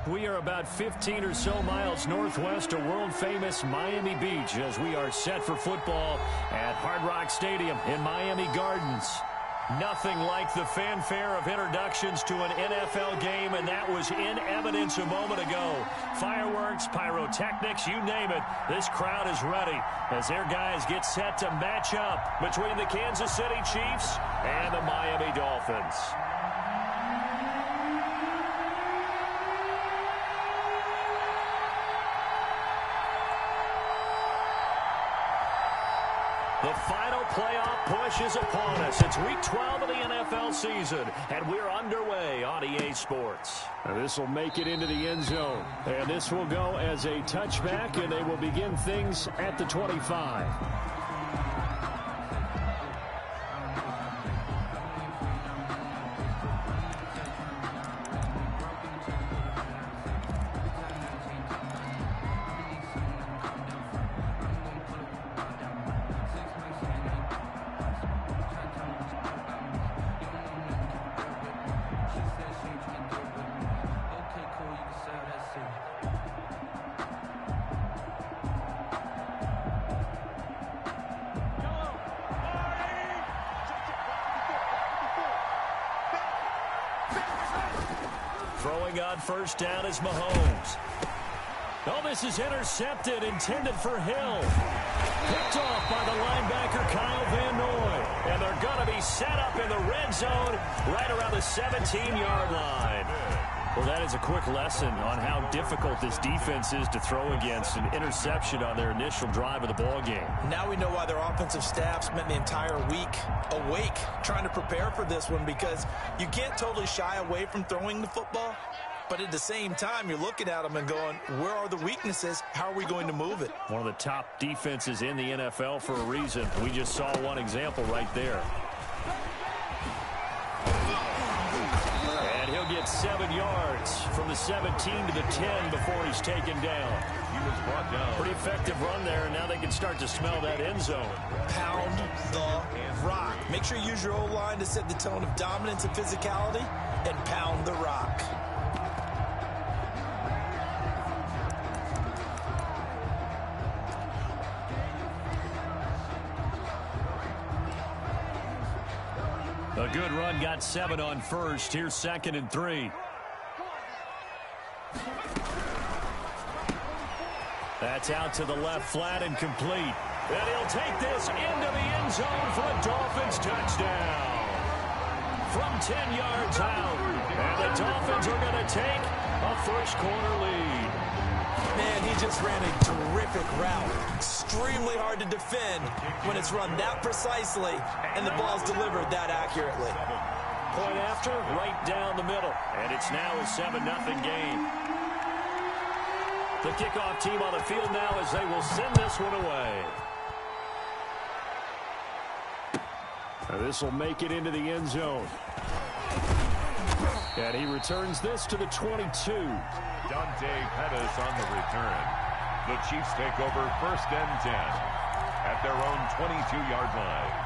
We are about 15 or so miles northwest of world-famous Miami Beach as we are set for football at Hard Rock Stadium in Miami Gardens. Nothing like the fanfare of introductions to an NFL game, and that was in evidence a moment ago. Fireworks, pyrotechnics, you name it. This crowd is ready as their guys get set to match up between the Kansas City Chiefs and the Miami Dolphins. The final playoff push is upon us. It's week 12 of the NFL season, and we're underway on EA Sports. This will make it into the end zone, and this will go as a touchback, and they will begin things at the 25. Throwing on first down is Mahomes. Oh, this is intercepted, intended for Hill. Picked off by the linebacker Kyle Van Noy. And they're going to be set up in the red zone right around the 17-yard line. Well, that is a quick lesson on how difficult this defense is to throw against. An interception on their initial drive of the ball game. Now we know why their offensive staff spent the entire week awake trying to prepare for this one, because you can't totally shy away from throwing the football. But at the same time, you're looking at them and going, where are the weaknesses? How are we going to move it? One of the top defenses in the NFL for a reason. We just saw one example right there. And he'll get 7 yards from the 17 to the 10 before he's taken down. He was brought down. Pretty effective run there, and now they can start to smell that end zone. Pound the rock. Make sure you use your O-line to set the tone of dominance and physicality, and pound the rock. A good run, got 7 on first. Here's 2nd and 3. That's out to the left, flat and complete. And he'll take this into the end zone for a Dolphins touchdown. From 10 yards out. And the Dolphins are going to take a first quarter lead. Man, he just ran a terrific route. Extremely hard to defend when it's run that precisely and the ball's delivered that accurately. Point after, right down the middle. And it's now a 7-0 game. The kickoff team on the field now as they will send this one away. This will make it into the end zone. And he returns this to the 22. Dante Pettis on the return. The Chiefs take over 1st and 10 at their own 22-yard line.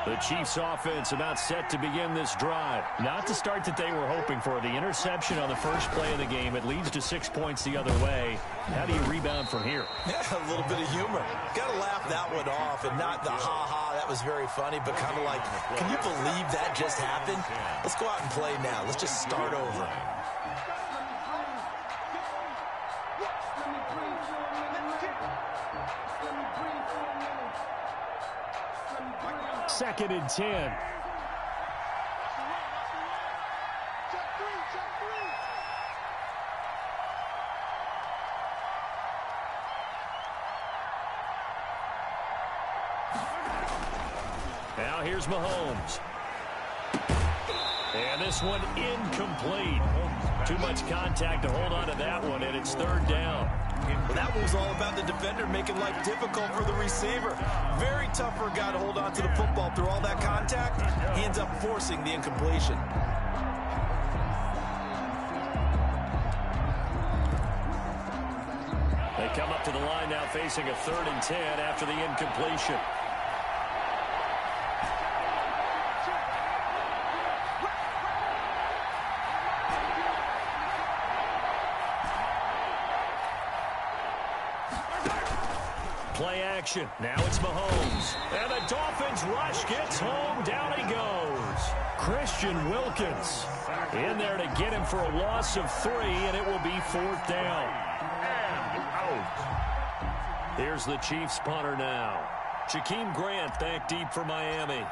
The Chiefs offense about set to begin this drive. Not the start that they were hoping for. The interception on the first play of the game. It leads to 6 points the other way. How do you rebound from here? Yeah, a little bit of humor. Got to laugh that one off, and not the ha-ha, that was very funny, but kind of like, can you believe that just happened? Let's go out and play now. Let's just start over. Second and 10. Now here's Mahomes. And this one incomplete. Too much contact to hold on to that one, and it's 3rd down. Well, that one was all about the defender making life difficult for the receiver. Very tough for a guy to hold on to the football through all that contact. He ends up forcing the incompletion. They come up to the line now facing a 3rd and 10 after the incompletion. Play action. Now it's Mahomes. And the Dolphins rush gets home. Down he goes. Christian Wilkins in there to get him for a loss of 3, and it will be 4th down. And out. Here's the Chiefs punter now. Jakeem Grant back deep for Miami.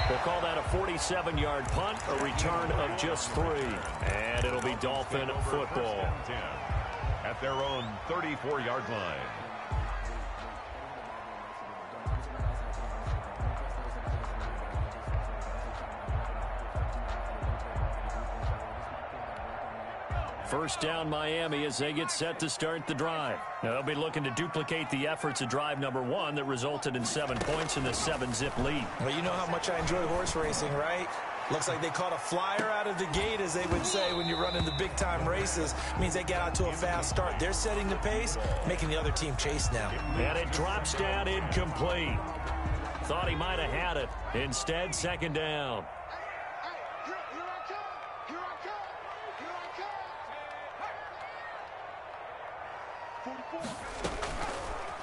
We'll call that a 47-yard punt, a return of just 3. And it'll be Dolphin football. At their own 34-yard line. First down Miami as they get set to start the drive. Now they'll be looking to duplicate the efforts of drive number 1 that resulted in 7 points in the 7-zip lead. Well, you know how much I enjoy horse racing, right? Looks like they caught a flyer out of the gate, as they would say when you're running the big-time races. It means they get out to a fast start. They're setting the pace, making the other team chase now. And it drops down incomplete. Thought he might have had it. Instead, 2nd down.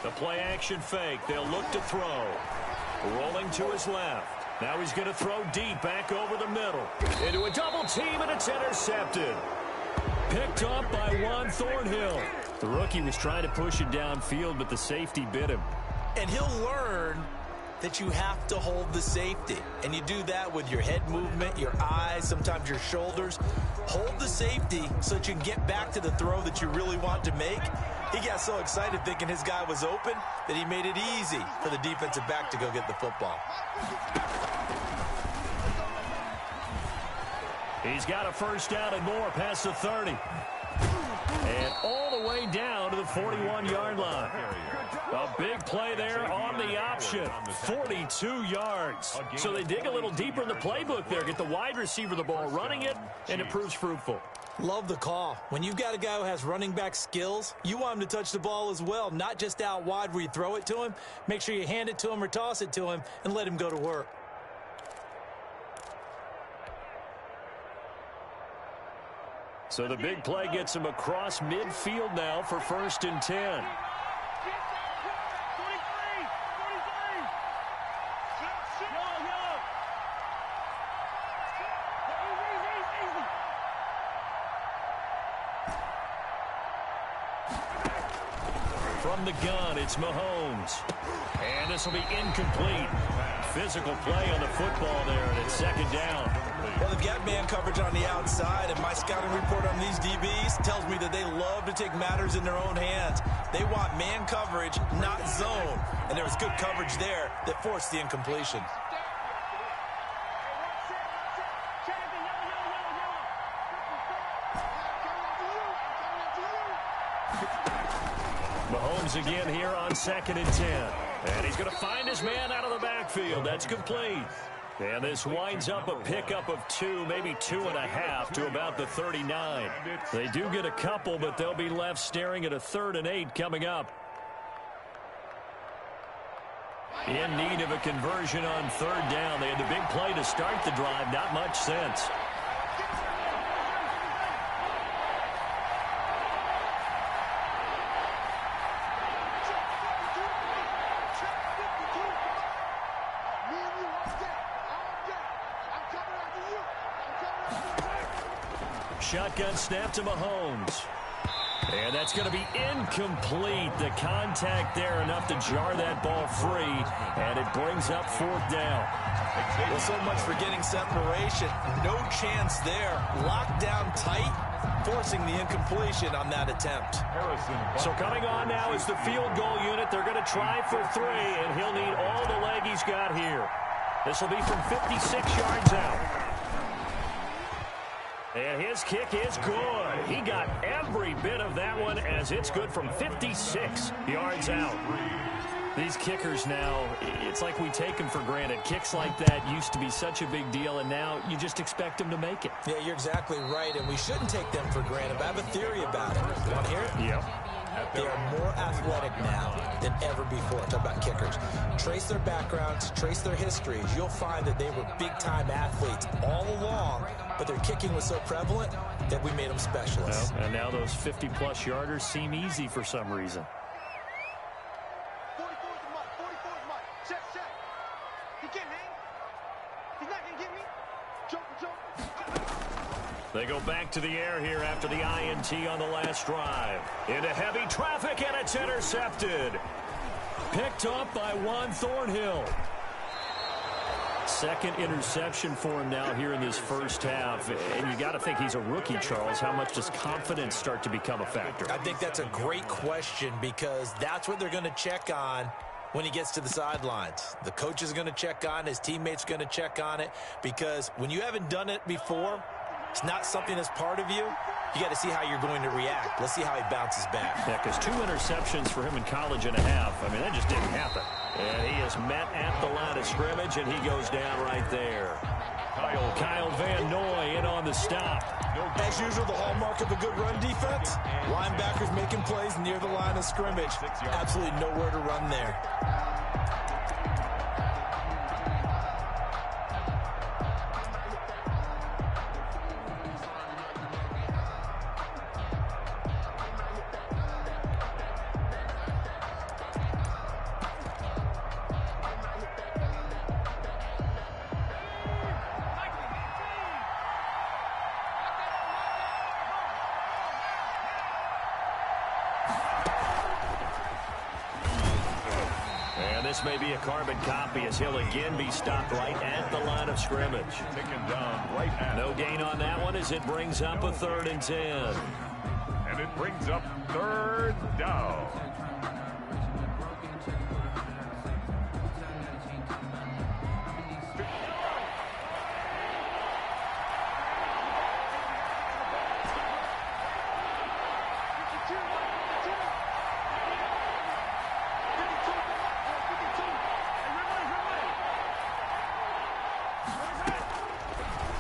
The play-action fake. They'll look to throw. Rolling to his left. Now he's going to throw deep back over the middle. Into a double team, and it's intercepted. Picked up by Juan Thornhill. The rookie was trying to push it downfield, but the safety bit him. And he'll learn that you have to hold the safety. And you do that with your head movement, your eyes, sometimes your shoulders. Hold the safety so that you can get back to the throw that you really want to make. He got so excited thinking his guy was open that he made it easy for the defensive back to go get the football. He's got a first down and more past the 30. And all the way down to the 41-yard line. A big play there on the option. 42 yards. So they dig a little deeper in the playbook there. Get the wide receiver the ball, running it, and it proves fruitful. Love the call. When you've got a guy who has running back skills, you want him to touch the ball as well, not just out wide where you throw it to him. Make sure you hand it to him or toss it to him and let him go to work. So the big play gets him across midfield now for 1st and 10. From the gun, it's Mahomes. And this will be incomplete. Physical play on the football there, and it's 2nd down. Well, they've got man coverage on the outside, and my scouting report on these DBs tells me that they love to take matters in their own hands. They want man coverage, not zone. And there was good coverage there that forced the incompletion. Mahomes again here on 2nd and 10. And he's going to find his man out of the backfield. That's complete. And this winds up a pickup of 2, maybe 2.5 to about the 39. They do get a couple, but they'll be left staring at a 3rd and 8 coming up. In need of a conversion on 3rd down. They had the big play to start the drive. Not much sense. Shotgun snap to Mahomes. And that's going to be incomplete. The contact there enough to jar that ball free. And it brings up 4th down. Well, so much for getting separation. No chance there. Locked down tight, forcing the incompletion on that attempt. So coming on now is the field goal unit. They're going to try for 3, and he'll need all the leg he's got here. This will be from 56 yards out. And his kick is good. He got every bit of that one as it's good from 56 yards out. These kickers now, it's like we take them for granted. Kicks like that used to be such a big deal, and now you just expect them to make it. Yeah, you're exactly right, and we shouldn't take them for granted. But I have a theory about it. Want to hear it? Yep. They are more athletic now than ever before. Talk about kickers. Trace their backgrounds, trace their histories. You'll find that they were big-time athletes all along, but their kicking was so prevalent that we made them specialists. Well, and now those 50-plus yarders seem easy for some reason. They go back to the air here after the INT on the last drive. Into heavy traffic, and it's intercepted. Picked up by Juan Thornhill. Second interception for him now here in this first half. And you got to think he's a rookie, Charles. How much does confidence start to become a factor? I think that's a great question because that's what they're going to check on when he gets to the sidelines. The coach is going to check on it. His teammates are going to check on it because when you haven't done it before, it's not something that's part of you. You got to see how you're going to react. Let's see how he bounces back. Yeah, because 2 interceptions for him in college and a half. I mean, that just didn't happen. And he is met at the line of scrimmage, and he goes down right there. Kyle Van Noy in on the stop. As usual, the hallmark of a good run defense, linebackers making plays near the line of scrimmage. Absolutely nowhere to run there. This may be a carbon copy as he'll again be stopped right at the line of scrimmage. Taken down right at. No gain on that one as it brings up a 3rd and 10. And it brings up 3rd down.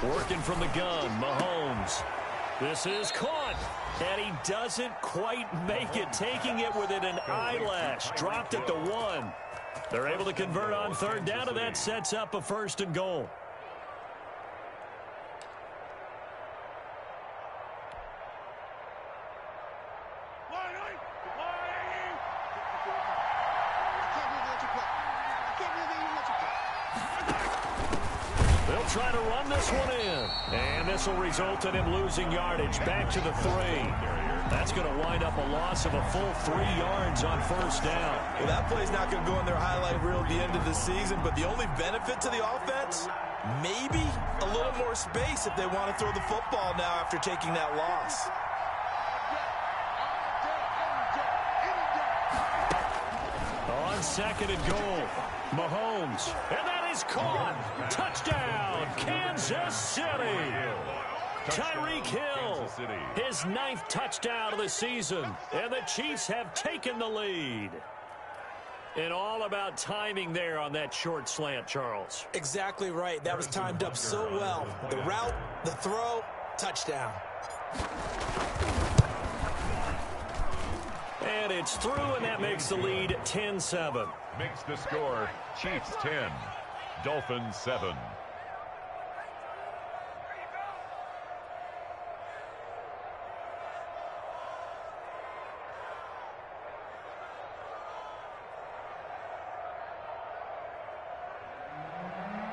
Working from the gun, Mahomes. This is caught, and he doesn't quite make it, taking it within an eyelash. Dropped at the 1. They're able to convert on 3rd down, and that sets up a 1st and goal. Try to run this one in. And this will result in him losing yardage back to the 3. That's going to wind up a loss of a full 3 yards on 1st down. Well, that play's not going to go in their highlight reel at the end of the season, but the only benefit to the offense, maybe a little more space if they want to throw the football now after taking that loss. On 2nd and goal, Mahomes. And that is caught. Touchdown, Kansas City. Tyreek Hill, his 9th touchdown of the season. And the Chiefs have taken the lead. And all about timing there on that short slant, Charles. Exactly right. That was timed up so well. The route, the throw, touchdown. And it's through, and that makes the lead 10-7. Makes the score Chiefs 10, Dolphins 7.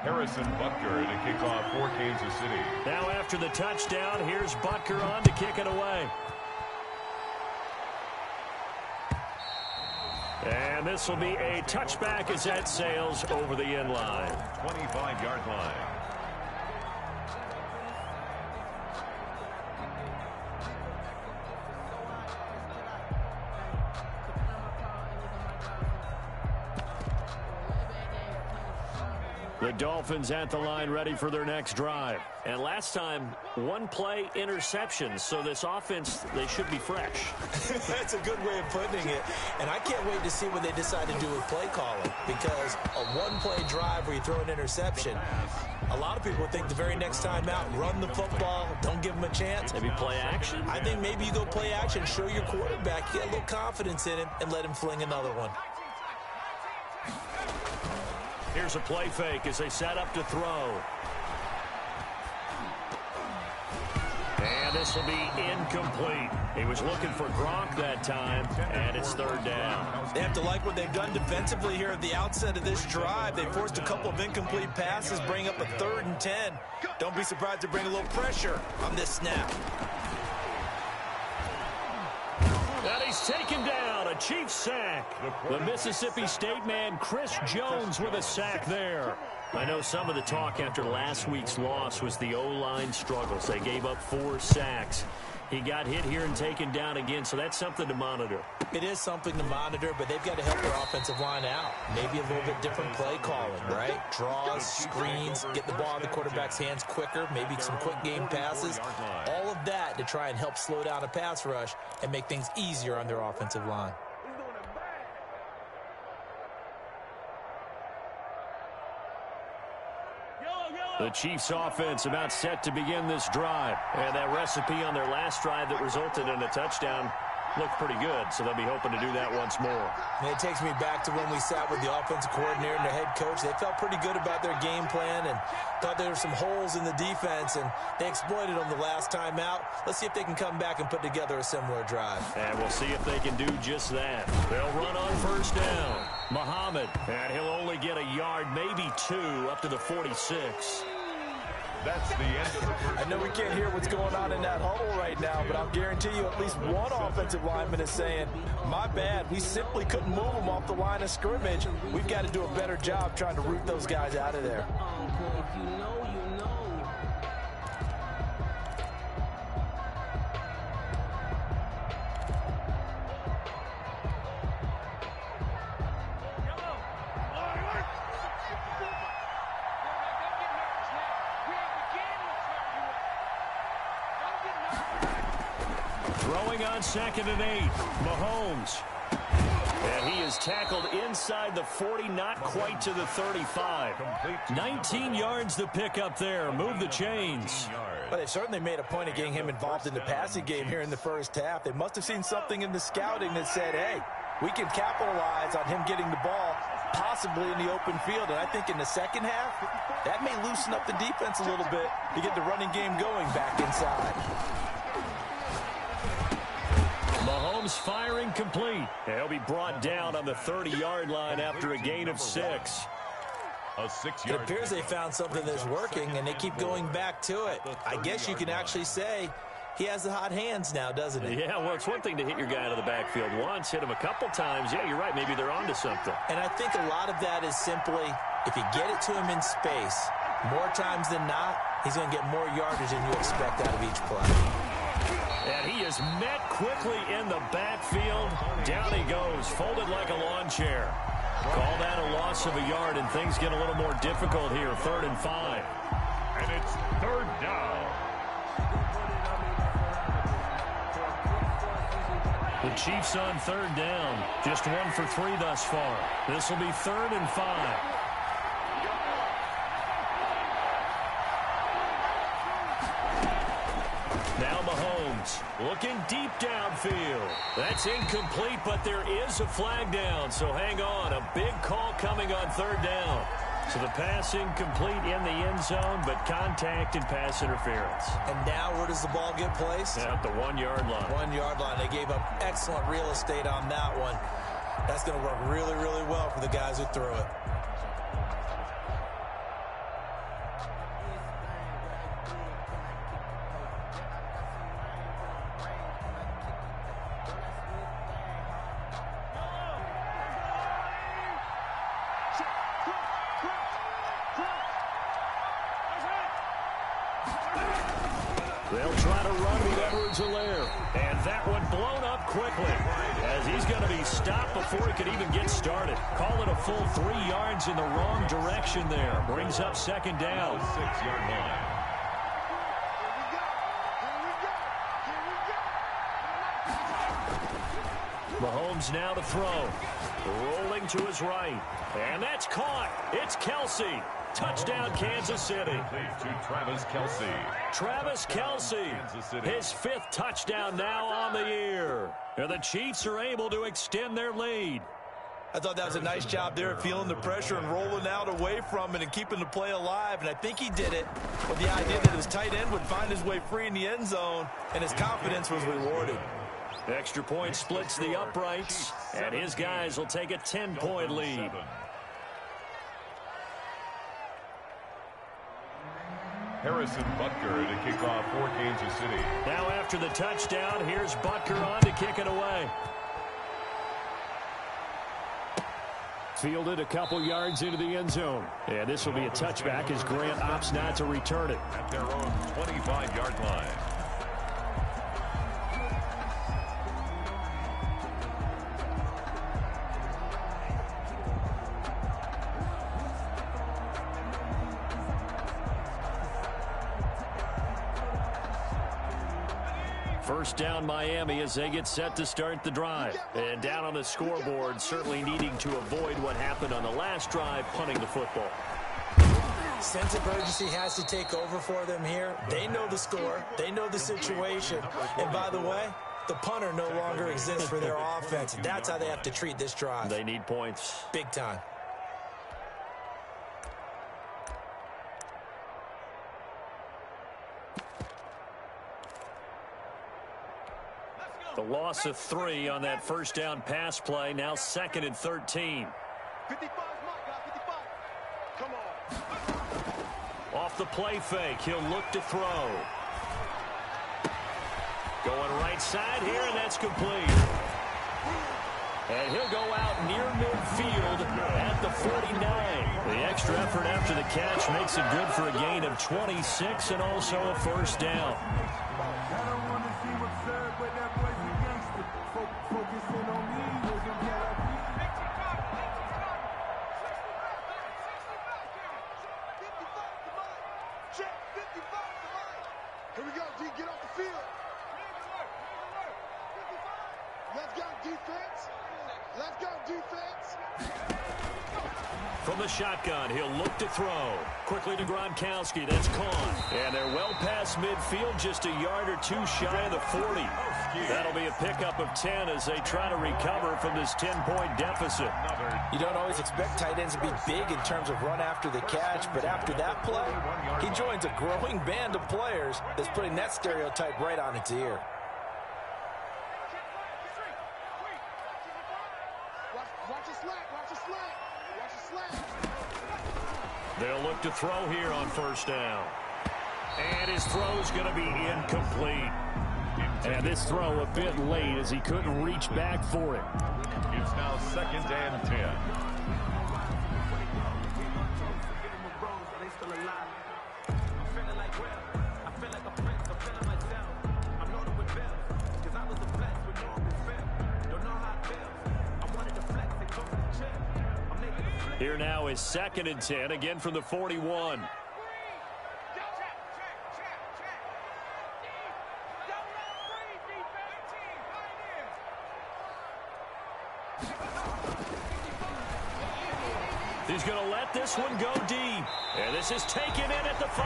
Harrison Butker in a kickoff for Kansas City. Now after the touchdown, here's Butker on to kick it away. And this will be a touchback as that sails over the end line. 25-yard line. The Dolphins at the line ready for their next drive. And last time, one play interception. So this offense, they should be fresh. That's a good way of putting it. And I can't wait to see what they decide to do with play calling. Because a one-play drive where you throw an interception, a lot of people think the very next time out, run the football, don't give them a chance. Maybe play action? I think maybe you go play action, show your quarterback, get a little confidence in him, and let him fling another one. Here's a play fake as they set up to throw. And this will be incomplete. He was looking for Gronk that time, and it's third down. They have to like what they've done defensively here at the outset of this drive. They forced a couple of incomplete passes, bring up a 3rd and 10. Don't be surprised to bring a little pressure on this snap. And he's taken down, a Chiefs sack. The Mississippi State man, Chris Jones, with a sack there. I know some of the talk after last week's loss was the O-line struggles. They gave up 4 sacks. He got hit here and taken down again, so that's something to monitor. It is something to monitor, but they've got to help their offensive line out. Maybe a little bit different play calling, right? Draws, screens, get the ball in the quarterback's hands quicker, maybe some quick game passes. All of that to try and help slow down a pass rush and make things easier on their offensive line. The Chiefs offense about set to begin this drive. And that recipe on their last drive that resulted in a touchdown looked pretty good, so they'll be hoping to do that once more. And it takes me back to when we sat with the offensive coordinator and the head coach. They felt pretty good about their game plan and thought there were some holes in the defense, and they exploited them the last time out. Let's see if they can come back and put together a similar drive. And we'll see if they can do just that. They'll run on first down. Muhammad, and he'll only get a yard, maybe 2, up to the 46. That's the end of the first. I know we can't hear what's going on in that huddle right now, but I'll guarantee you at least one offensive lineman is saying, my bad, we simply couldn't move them off the line of scrimmage. We've got to do a better job trying to root those guys out of there. Throwing on 2nd and 8, Mahomes. And he is tackled inside the 40, not quite to the 35. 19 yards to pick up there. Move the chains. Well, they certainly made a point of getting him involved in the passing game here in the first half. They must have seen something in the scouting that said, hey, we can capitalize on him getting the ball possibly in the open field. And I think in the second half, that may loosen up the defense a little bit to get the running game going back inside. Mahomes firing complete. He'll be brought down on the 30-yard line after a gain of 6. It appears they found something that's working, and they keep going back to it. I guess you can actually say he has the hot hands now, doesn't he? Yeah, well, it's one thing to hit your guy out of the backfield once, hit him a couple times. Yeah, you're right. Maybe they're onto something. And I think a lot of that is simply if you get it to him in space, more times than not, he's going to get more yardage than you expect out of each play. And he is met quickly in the backfield. Down he goes, folded like a lawn chair. Call that a loss of a yard, and things get a little more difficult here. 3rd and 5. And it's 3rd down. The Chiefs on 3rd down. Just 1 for 3 thus far. This will be 3rd and 5. Now Mahomes looking deep downfield. That's incomplete, but there is a flag down, so hang on. A big call coming on 3rd down. So the pass incomplete in the end zone, but contact and pass interference. And now where does the ball get placed? At the 1-yard line. 1-yard line. They gave up excellent real estate on that one. That's going to work really, really well for the guys who threw it. They'll try to run with Edwards-Helaire. And that one blown up quickly as as he's going to be stopped before he could even get started. Call it a full 3 yards in the wrong direction there. Brings up second down. 6-yard line. Mahomes now to throw. Rolling to his right. And that's caught. It's Kelce. Touchdown, Kansas City. To Travis Kelce. Travis Kelce, his 5th touchdown now on the year. And the Chiefs are able to extend their lead. I thought that was a nice job there, feeling the pressure and rolling out away from it and keeping the play alive. And I think he did it with the idea that his tight end would find his way free in the end zone, and his confidence was rewarded. Extra point splits the uprights, and his guys will take a 10-point lead. Harrison Butker to kick off for Kansas City. Now after the touchdown, here's Butker on to kick it away. Fielded a couple yards into the end zone. And this will be a touchback as Grant opts not to return it. At their own 25-yard line. First down Miami as they get set to start the drive. And down on the scoreboard, certainly needing to avoid what happened on the last drive, punting the football. Sense of urgency has to take over for them here. They know the score. They know the situation. And by the way, the punter no longer exists for their offense. That's how they have to treat this drive. They need points. Big time. The loss of 3 on that first down pass play. Now 2nd and 13. 55, come on. Off the play fake, he'll look to throw. Going right side here, and that's complete. And he'll go out near midfield at the 49. The extra effort after the catch makes it good for a gain of 26 and also a first down. Here we go, D, get off the field. Let's go, defense. Let's go, defense. From the shotgun, he'll look to throw. Quickly to Gronkowski, that's caught. And they're well past midfield, just a yard or 2 shy of the 40. That'll be a pickup of 10 as they try to recover from this 10-point deficit. You don't always expect tight ends to be big in terms of run after the catch, but after that play, he joins a growing band of players that's putting that stereotype right on its ear. Watch the slack, watch the slack, watch the slack. They'll look to throw here on first down. And his throw's going to be incomplete. And this throw a bit late as he couldn't reach back for it. It's now 2nd and 10. Here now is 2nd and 10, again from the 41. He's going to let this one go deep. And this is taken in at the 5.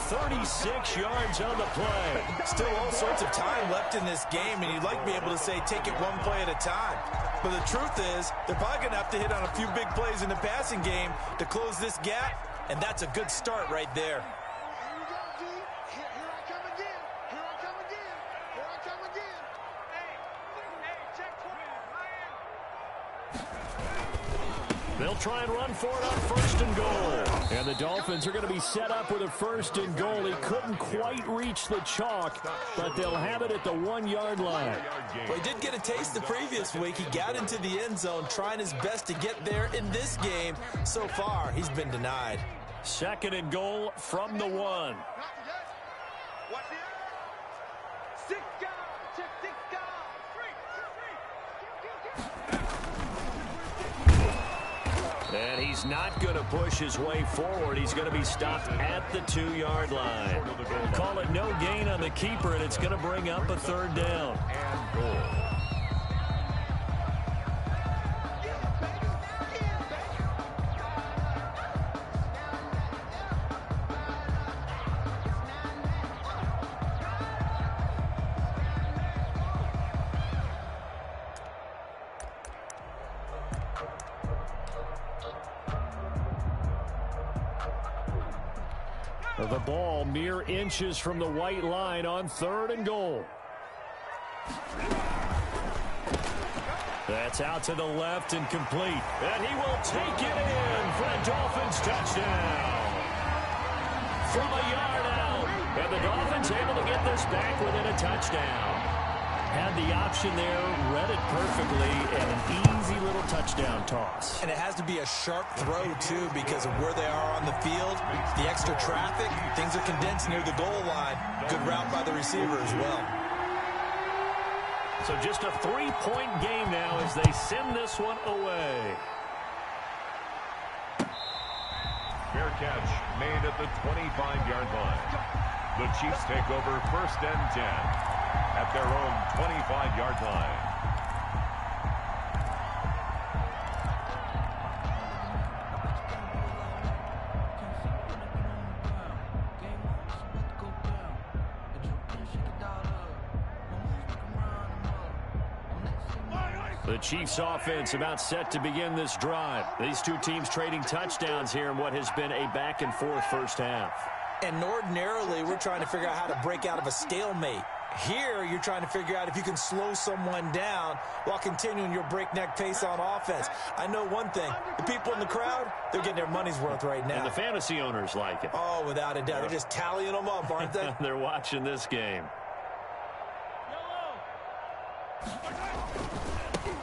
36 yards on the play. Still all sorts of time left in this game, and you'd like to be able to say take it one play at a time. But the truth is, they're probably going to have to hit on a few big plays in the passing game to close this gap, and that's a good start right there. Here we go, D. Here I come again. Here I come again. Here I come again. Hey, check 20, They'll try and run for it on 1st and goal. And the Dolphins are going to be set up with a 1st and goal. He couldn't quite reach the chalk, but they'll have it at the 1-yard line. Well, he did get a taste the previous week. He got into the end zone trying his best to get there in this game. So far, he's been denied. 2nd and goal from the 1. Watch it. 6 guys. Check 6 guys. 3. And he's not going to push his way forward. He's going to be stopped at the 2-yard line. Call it no gain on the keeper, and it's going to bring up a 3rd down. And goal. The ball mere inches from the white line on 3rd and goal. That's out to the left and complete. And he will take it in for a Dolphins touchdown. From a yard out. And the Dolphins able to get this back within a touchdown. Had the option there, read it perfectly, and an easy little touchdown toss. And it has to be a sharp throw, too, because of where they are on the field, the extra traffic, things are condensed near the goal line. Good route by the receiver as well. So just a 3-point game now as they send this one away. Fair catch made at the 25-yard line. The Chiefs take over 1st and 10. At their own 25-yard line. The Chiefs offense about set to begin this drive. These two teams trading touchdowns here in what has been a back-and-forth first half. And ordinarily, we're trying to figure out how to break out of a stalemate. Here, you're trying to figure out if you can slow someone down while continuing your breakneck pace on offense. I know one thing. The people in the crowd, they're getting their money's worth right now. And the fantasy owners like it. Oh, without a doubt. They're just tallying them up, aren't they? They're watching this game.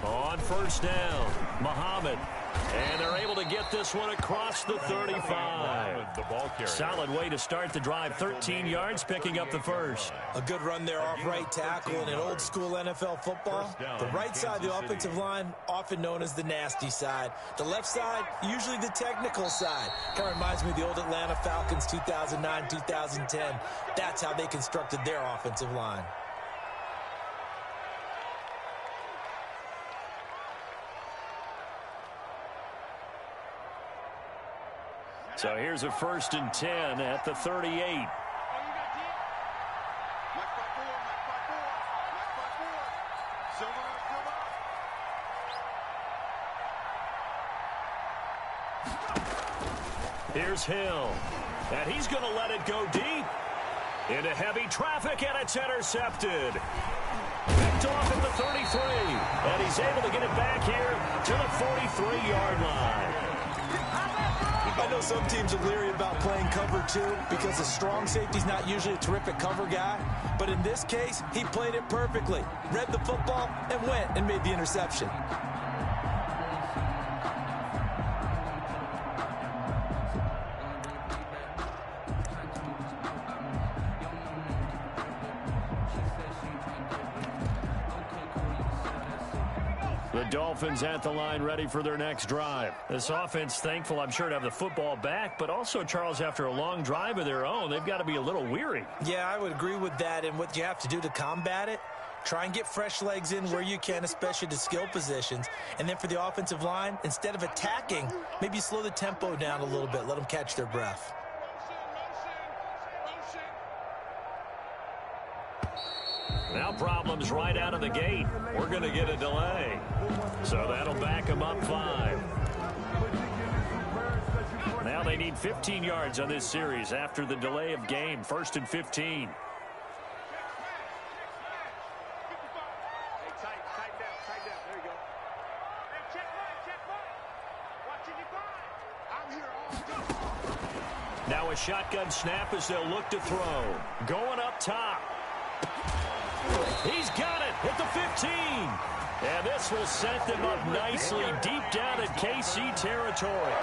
On 1st down, Muhammad. And they're able to get this one across the 35. Solid way to start the drive. 13 yards, picking up the first. A good run there off right tackle in an old-school NFL football. The right side of the offensive line, often known as the nasty side. The left side, usually the technical side. Kind of reminds me of the old Atlanta Falcons 2009, 2010. That's how they constructed their offensive line. So here's a 1st and 10 at the 38. Here's Hill. And he's going to let it go deep. Into heavy traffic, and it's intercepted. Picked off at the 33. And he's able to get it back here to the 43-yard line. I know some teams are leery about playing cover 2 because the strong safety's not usually a terrific cover guy. But in this case, he played it perfectly. Read the football and went and made the interception. The Dolphins at the line ready for their next drive. This offense thankful, I'm sure, to have the football back, but also, Charles, after a long drive of their own, they've got to be a little weary. Yeah, I would agree with that, and what you have to do to combat it, try and get fresh legs in where you can, especially to skill positions. And then for the offensive line, instead of attacking, maybe slow the tempo down a little bit, let them catch their breath. Now problems right out of the gate. We're going to get a delay. So that'll back them up 5. Now they need 15 yards on this series after the delay of game. 1st and 15. Now a shotgun snap as they'll look to throw. Going up top. He's got it at the 15. And this will set them up nicely deep down in KC territory.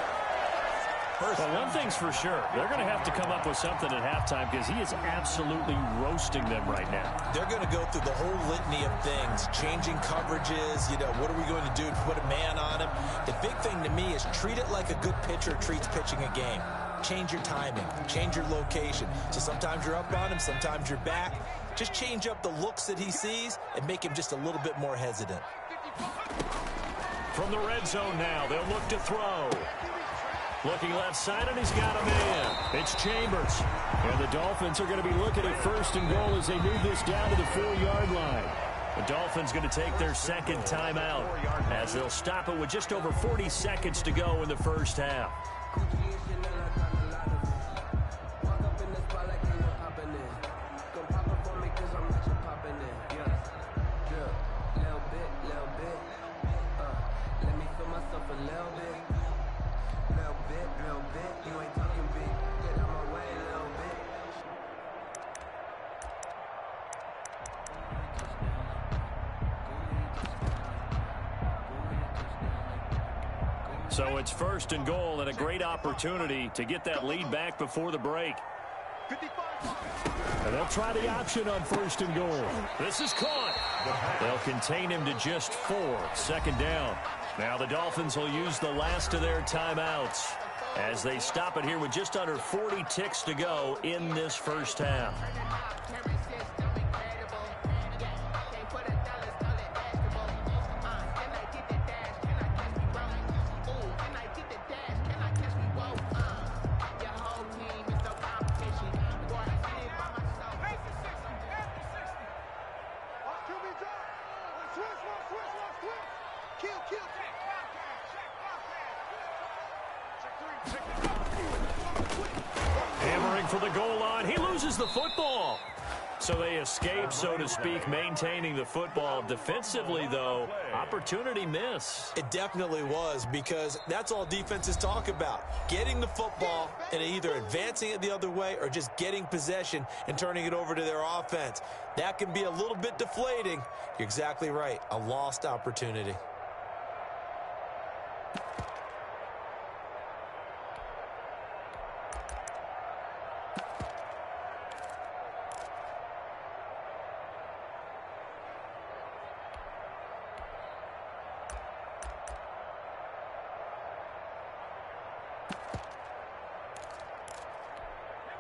Well, one thing's for sure. They're going to have to come up with something at halftime because he is absolutely roasting them right now. They're going to go through the whole litany of things, changing coverages, what are we going to do to put a man on him? The big thing to me is treat it like a good pitcher treats pitching a game. Change your timing, change your location. So sometimes you're up on him, sometimes you're back. Just change up the looks that he sees and make him just a little bit more hesitant. From the red zone now, they'll look to throw. Looking left side, and he's got a man. It's Chambers. And the Dolphins are going to be looking at 1st and goal as they move this down to the 4-yard line. The Dolphins going to take their second timeout as they'll stop it with just over 40 seconds to go in the first half. So it's 1st and goal and a great opportunity to get that lead back before the break. And they'll try the option on 1st and goal. This is caught. They'll contain him to just 4. 2nd down. Now the Dolphins will use the last of their timeouts as they stop it here with just under 40 ticks to go in this first half. Hammering for the goal line. He loses the football. So they escape, so to speak, maintaining the football. Defensively, though, opportunity miss. It definitely was, because that's all defenses talk about. Getting the football and either advancing it the other way or just getting possession and turning it over to their offense. That can be a little bit deflating. You're exactly right. A lost opportunity.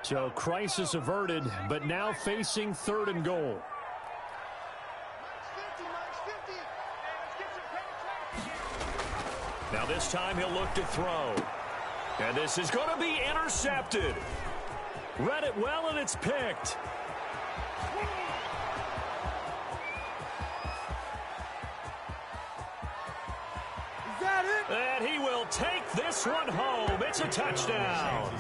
So crisis averted, but now facing 3rd and goal. Now this time he'll look to throw. And this is going to be intercepted. Read it well, and it's picked. And he will take this one home. It's a touchdown.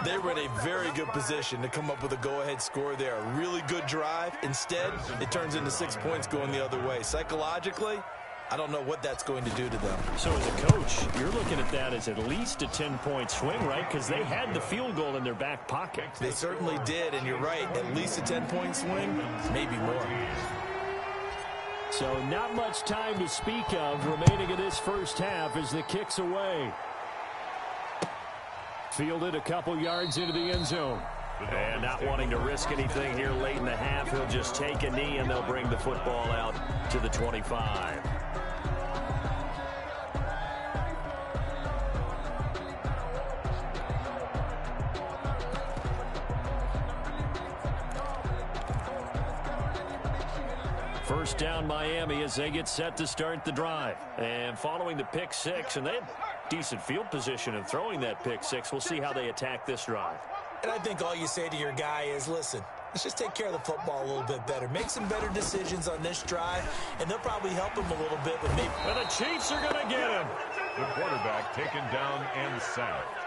They were in a very good position to come up with a go-ahead score there. A really good drive. Instead, it turns into 6 points going the other way. Psychologically, I don't know what that's going to do to them. So as a coach, you're looking at that as at least a 10-point swing, right? Because they had the field goal in their back pocket. They certainly did, and you're right. At least a 10-point swing, maybe more. So not much time to speak of remaining in this first half as the kick's away. Fielded a couple yards into the end zone. And not wanting to risk anything here late in the half, he'll just take a knee and they'll bring the football out to the 25. First down Miami as they get set to start the drive. And following the pick six, and they had decent field position in throwing that pick six. We'll see how they attack this drive. And I think all you say to your guy is, listen, let's just take care of the football a little bit better. Make some better decisions on this drive, and they'll probably help him a little bit with maybe. And the Chiefs are going to get him. The quarterback taken down and sacked.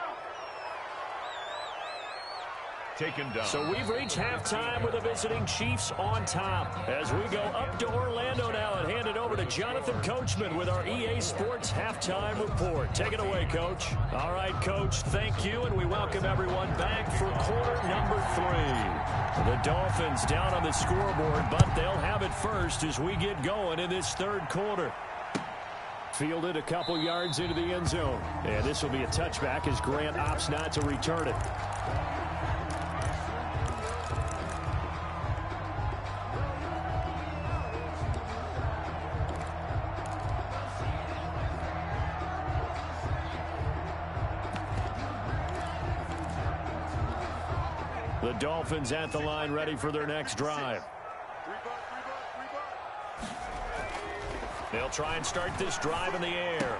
Taken down. So we've reached halftime with the visiting Chiefs on top. As we go up to Orlando now and hand it over to Jonathan Coachman with our EA Sports Halftime Report. Take it away, Coach. All right, Coach, thank you, and we welcome everyone back for quarter number 3. The Dolphins down on the scoreboard, but they'll have it first as we get going in this third quarter. Fielded a couple yards into the end zone. And this will be a touchback as Grant opts not to return it. The Dolphins at the line, ready for their next drive. They'll try and start this drive in the air.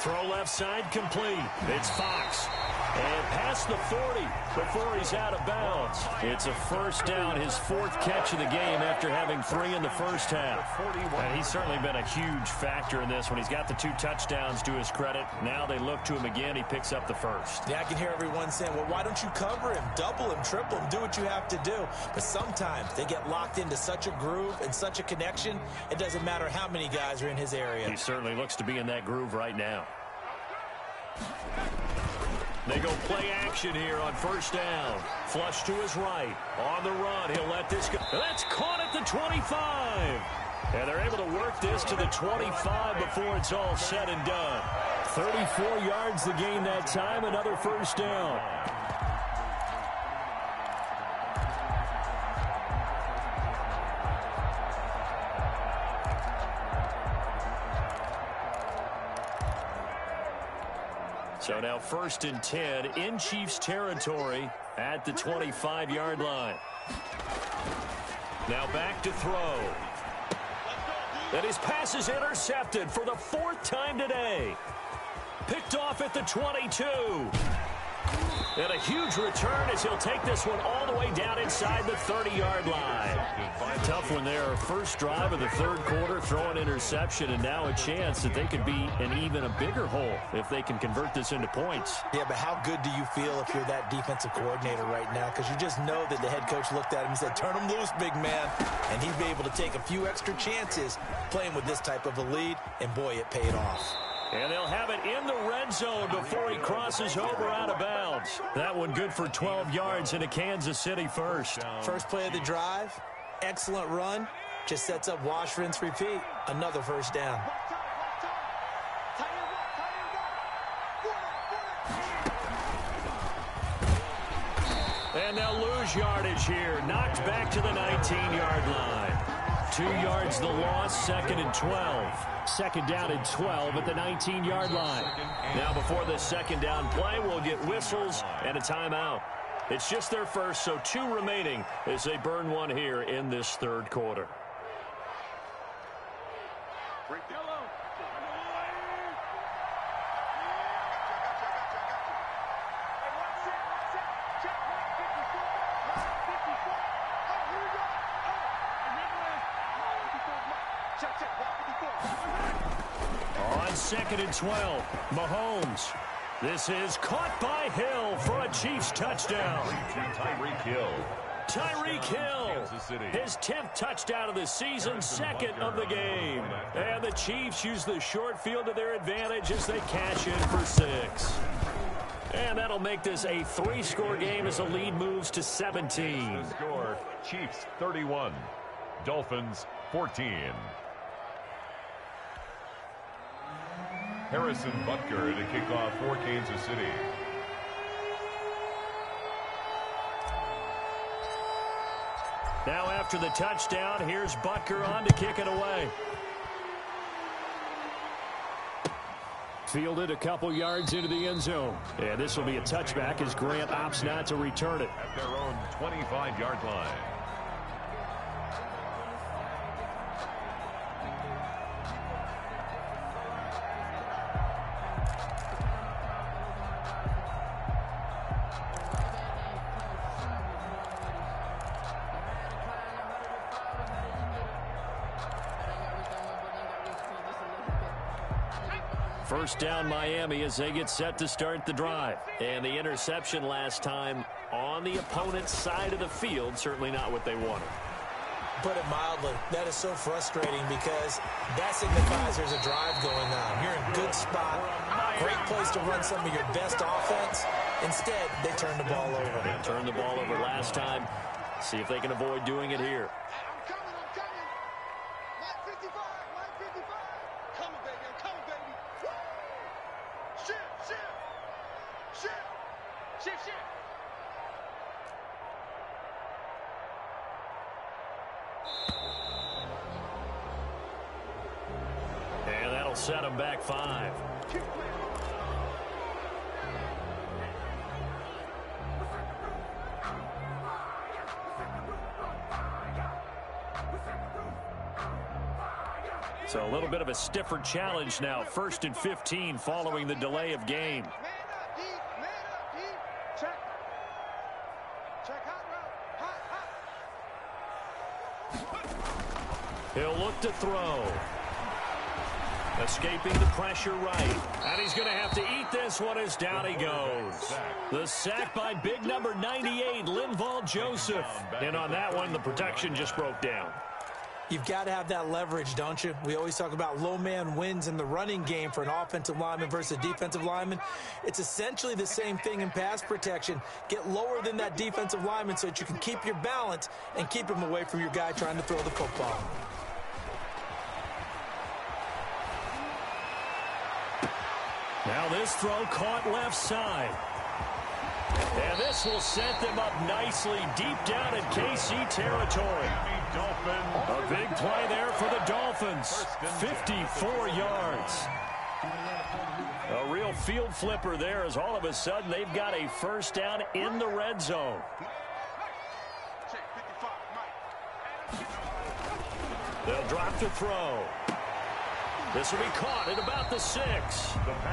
Throw left side complete. It's Fox. And past the 40 before he's out of bounds. It's a first down, his fourth catch of the game after having 3 in the first half. And he's certainly been a huge factor in this when he's got the 2 touchdowns to his credit. Now they look to him again. He picks up the first. Yeah, I can hear everyone saying, well, why don't you cover him, double him, triple him, do what you have to do. But sometimes they get locked into such a groove and such a connection, it doesn't matter how many guys are in his area. He certainly looks to be in that groove right now. They go play action here on first down. Flush to his right. On the run, he'll let this go. That's caught at the 25. And they're able to work this to the 25 before it's all said and done. 34 yards the gain that time, another first down. So now 1st and 10 in Chiefs territory at the 25-yard line. Now back to throw. And his pass is intercepted for the 4th time today. Picked off at the 22. And a huge return as he'll take this one all the way down inside the 30-yard line. Tough one there. First drive of the 3rd quarter, throw an interception, and now a chance that they could be in even a bigger hole if they can convert this into points. Yeah, but how good do you feel if you're that defensive coordinator right now? Because you just know that the head coach looked at him and said, turn him loose, big man. And he'd be able to take a few extra chances playing with this type of a lead, and boy, it paid off. And they'll have it in the red zone before he crosses over out of bounds. That one good for 12 yards into Kansas City first. First play of the drive, excellent run. Just sets up wash, rinse, repeat. Another first down. And they'll lose yardage here. Knocked back to the 19-yard line. 2 yards the loss, 2nd and 12. 2nd down and 12 at the 19-yard line. Now before this 2nd down play, we'll get whistles and a timeout. It's just their first, so 2 remaining as they burn one here in this 3rd quarter. On 2nd and 12, Mahomes. This is caught by Hill for a Chiefs touchdown. Tyreek Hill. Tyreek Hill, his 10th touchdown of the season, 2nd of the game. And the Chiefs use the short field to their advantage as they cash in for 6. And that'll make this a 3-score game as the lead moves to 17. The score, Chiefs 31, Dolphins 14. Harrison Butker to kick off for Kansas City. Now after the touchdown, here's Butker on to kick it away. Fielded a couple yards into the end zone. And this will be a touchback as Grant opts not to return it. At their own 25-yard line. First down Miami as they get set to start the drive. And the interception last time on the opponent's side of the field, certainly not what they wanted. Put it mildly, that is so frustrating because that signifies there's a drive going on. You're in a good spot, great place to run some of your best offense. Instead, they turn the ball over. They turned the ball over last time. See if they can avoid doing it here. I'm coming. Line 55, line 55. Coming, baby, I'm coming, baby. Shift. And that'll set him back 5. So a little bit of a stiffer challenge now. 1st and 15 following the delay of game. Man up, D. Check hot route. He'll look to throw. Escaping the pressure right. And he's going to have to eat this one as down he goes. The sack by big number 98, Linval Joseph. And on that one, the protection just broke down. You've got to have that leverage, don't you? We always talk about low man wins in the running game for an offensive lineman versus a defensive lineman. It's essentially the same thing in pass protection. Get lower than that defensive lineman so that you can keep your balance and keep him away from your guy trying to throw the football. Now this throw caught left side. And this will set them up nicely deep down in KC territory. A big play there for the Dolphins. 54 yards. A real field flipper there as all of a sudden they've got a first down in the red zone. They'll drop to throw. This will be caught at about the 6.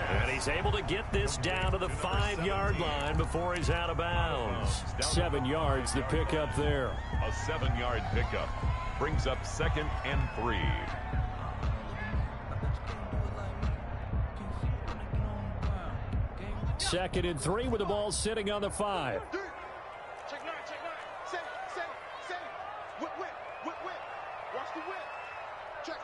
And he's able to get this down to the 5-yard line before he's out of bounds. 7 yards, the pickup there. A 7-yard pickup brings up 2nd and 3. Second and 3 with the ball sitting on the 5. Check 9. Say. Whip. Watch the whip. Check.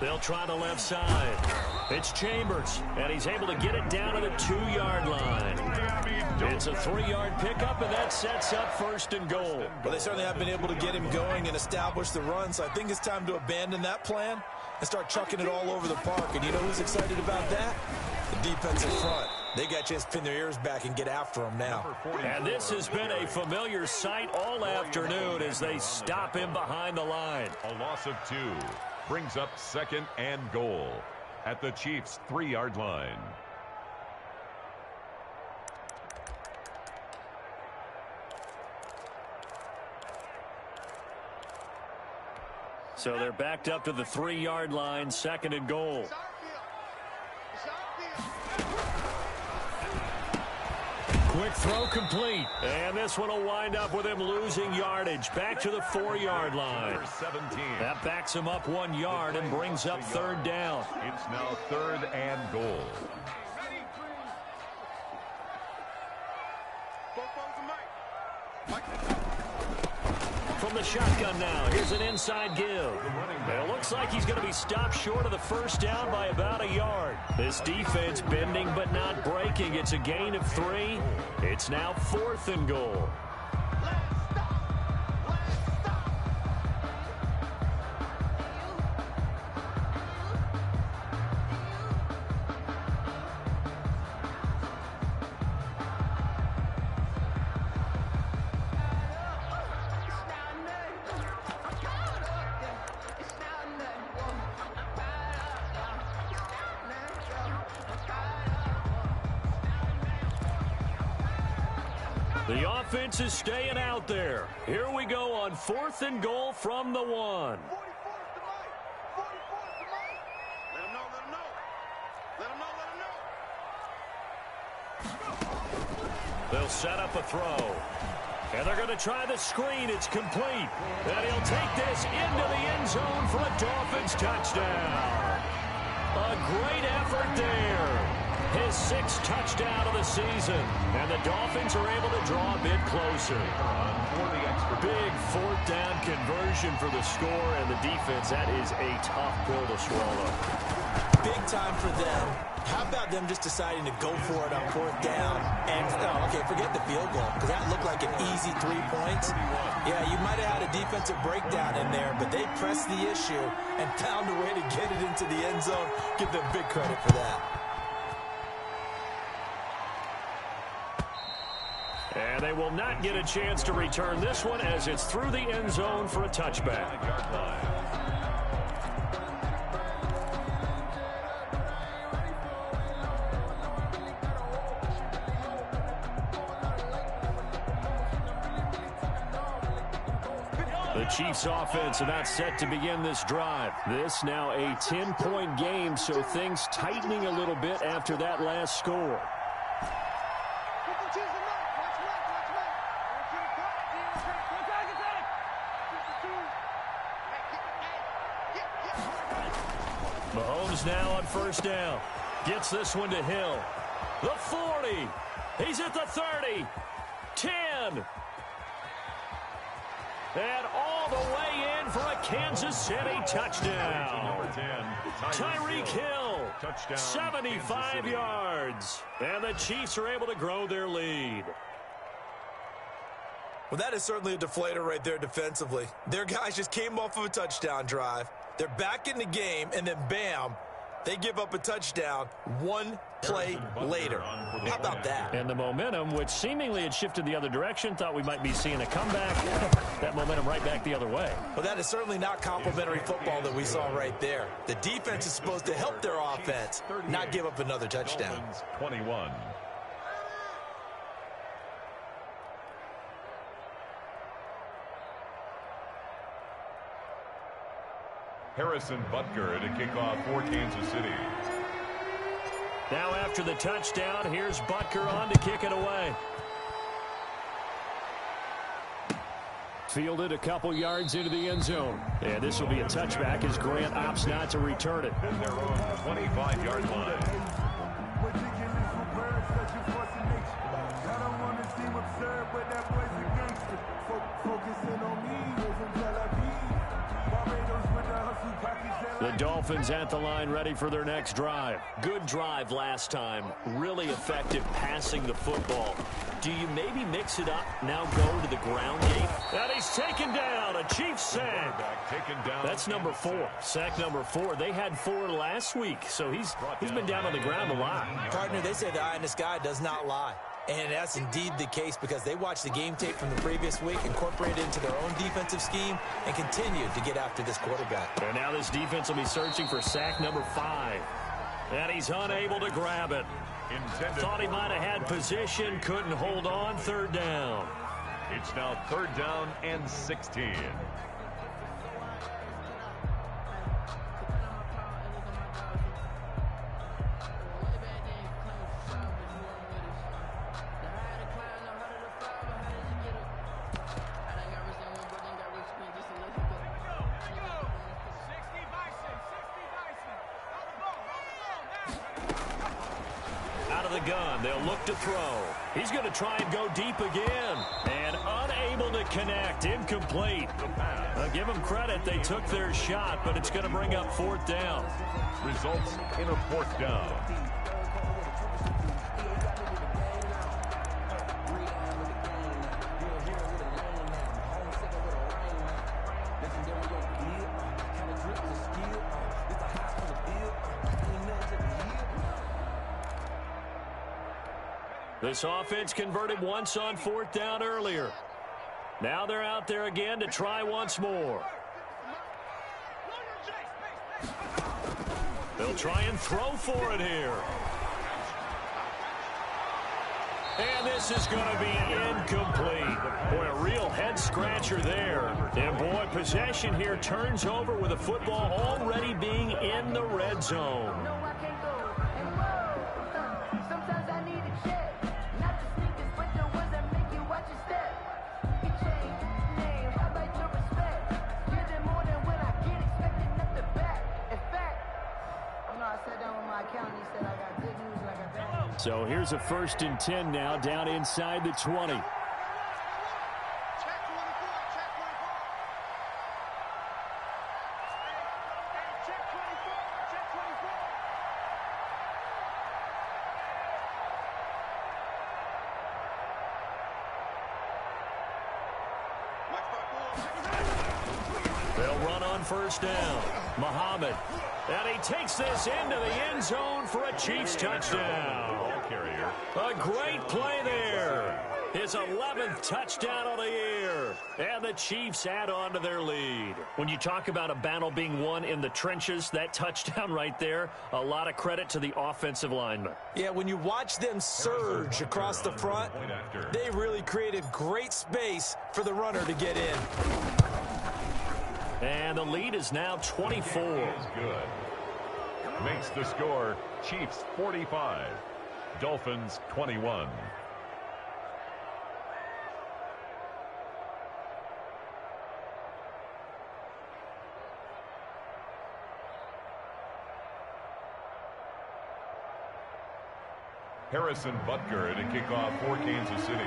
They'll try the left side. It's Chambers, and he's able to get it down to the 2-yard line. It's a 3-yard pickup, and that sets up 1st and goal. Well, they certainly have been able to get him going and establish the run, so I think it's time to abandon that plan and start chucking it all over the park. And you know who's excited about that? The defensive front. They got a chance to pin their ears back and get after him now. And this has been a familiar sight all afternoon as they stop him behind the line. A loss of 2 brings up 2nd and goal at the Chiefs' 3-yard line. So they're backed up to the 3-yard line, 2nd and goal. Quick throw complete. And this one will wind up with him losing yardage. Back to the 4-yard line. That backs him up 1 yard and brings up 3rd down. It's now 3rd and goal. From the shotgun now, here's an inside give. It looks like he's going to be stopped short of the 1st down by about a yard. This defense bending but not breaking. It's a gain of 3. It's now 4th and goal. The offense is staying out there. Here we go on 4th and goal from the 1. 44th to Mike. Let him know. They'll set up a throw. And they're going to try the screen. It's complete. And he'll take this into the end zone for a Dolphins touchdown. A great effort there. His 6th touchdown of the season. And the Dolphins are able to draw a bit closer. Big 4th down conversion for the score, and the defense, that is a tough pill to swallow. Big time for them. How about them just deciding to go for it on 4th down? And, okay, forget the field goal, because that looked like an easy 3 points. Yeah, you might have had a defensive breakdown in there, but they pressed the issue and found a way to get it into the end zone. Give them big credit for that. And they will not get a chance to return this one as it's through the end zone for a touchback. The Chiefs offense about set to begin this drive. This now a 10-point game, so things tightening a little bit after that last score. Mahomes now on first down. Gets this one to Hill. The 40. He's at the 30. 10. And all the way in for a Kansas City touchdown. Number 10, Tyreek Hill, touchdown, 75 yards. And the Chiefs are able to grow their lead. Well, that is certainly a deflator right there defensively. Their guys just came off of a touchdown drive. They're back in the game, and then bam, they give up a touchdown one play later. How about that? And the momentum, which seemingly had shifted the other direction, thought we might be seeing a comeback. That momentum right back the other way. Well, that is certainly not complimentary football that we saw right there. The defense is supposed to help their offense, not give up another touchdown. Dolphins 21. Harrison Butker to kick off for Kansas City. Now after the touchdown, here's Butker on to kick it away. Fielded a couple yards into the end zone. And this will be a touchback as Grant opts not to return it. In their own 25-yard line. The Dolphins at the line ready for their next drive. Good drive last time. Really effective passing the football. Do you maybe mix it up, now go to the ground game? And he's taken down. A Chiefs sack. Taken down. That's number 4. Sack number 4. They had 4 last week, so he's been down on the ground a lot. Partner, they say the eye in the sky does not lie. And that's indeed the case because they watched the game tape from the previous week, incorporated it into their own defensive scheme, and continued to get after this quarterback. And now this defense will be searching for sack number 5. And he's unable to grab it. Thought he might have had position, couldn't hold on, third down. It's now third down and 16. Gun. They'll look to throw. He's going to try and go deep again. And unable to connect. Incomplete. Give them credit. They took their shot, but it's going to bring up fourth down. Results in a fourth down. This offense converted once on fourth down earlier. Now they're out there again to try once more. They'll try and throw for it here. And this is going to be incomplete. Boy, a real head-scratcher there. And, boy, possession here turns over with the football already being in the red zone. So here's a 1st and 10 now, down inside the 20. Watch They'll run on first down. Muhammad. And he takes this into the end zone for a Chiefs touchdown. A great play there. His 11th touchdown of the year. And the Chiefs add on to their lead. When you talk about a battle being won in the trenches, that touchdown right there, a lot of credit to the offensive linemen. Yeah, when you watch them surge across the front, they really created great space for the runner to get in. And the lead is now 24. Good. Makes the score Chiefs 45, Dolphins 21. Harrison Butker to kick off for Kansas City.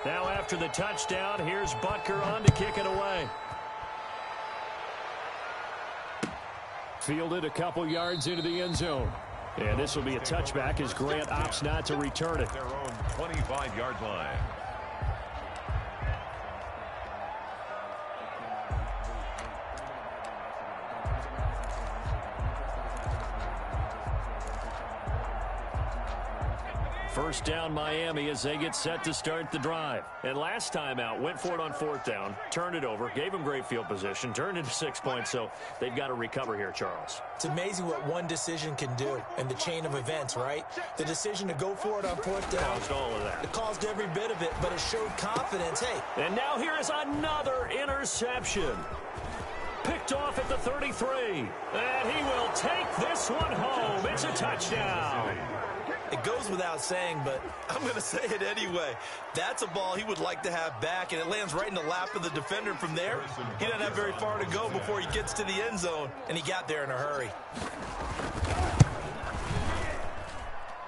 Now after the touchdown, here's Butker on to kick it away. Fielded a couple yards into the end zone. And this will be a touchback as Grant opts not to return it. Their own 25-yard line. First down Miami as they get set to start the drive. And last time out, went for it on fourth down, turned it over, gave them great field position, turned into 6 points, so they've got to recover here, Charles. It's amazing what one decision can do in the chain of events, right? The decision to go for it on fourth down. Caused all of that. It caused every bit of it, but it showed confidence. Hey. And now here is another interception. Picked off at the 33. And he will take this one home. It's a touchdown. It goes without saying, but I'm going to say it anyway. That's a ball he would like to have back, and it lands right in the lap of the defender from there. He doesn't have very far to go before he gets to the end zone, and he got there in a hurry.